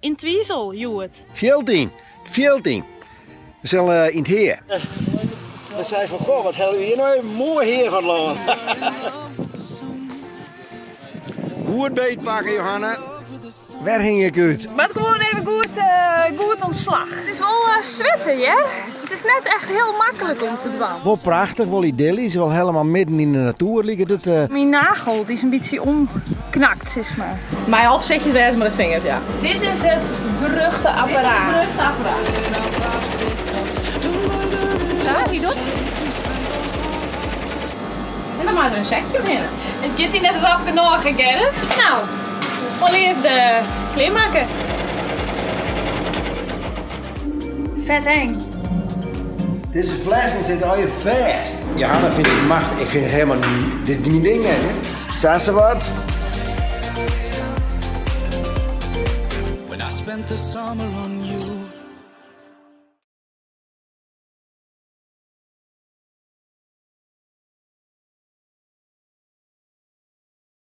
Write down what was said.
In Twiesel, Joet. Veldien. We zullen in het heer. Dan zei van, goh, wat hebben we hier nou een mooi heer van land. Goed beetpakken, Johanna. Waar ging je uit? Maar gewoon even goed ontslag. Het is wel zwetten, hè? Het is net echt heel makkelijk om te dwalen. Wel prachtig, wel idyllisch, wel helemaal midden in de natuur liggen. Mijn nagel die is een beetje omknakt, zeg maar. Maar half zeg je het met de vingers, ja. Dit is het beruchte apparaat. Zo, hier doet. En dan maak je er een sekje omheen. Het gaat hier net rap genoeg, hè? Nou, wel even de klim maken. Vet eng. Deze flessen zitten al je vast. Johanna vind ik machtig. Ik vind het helemaal niet. Dit is niet ding, hè? Staat ze wat? When I spent the summer on you.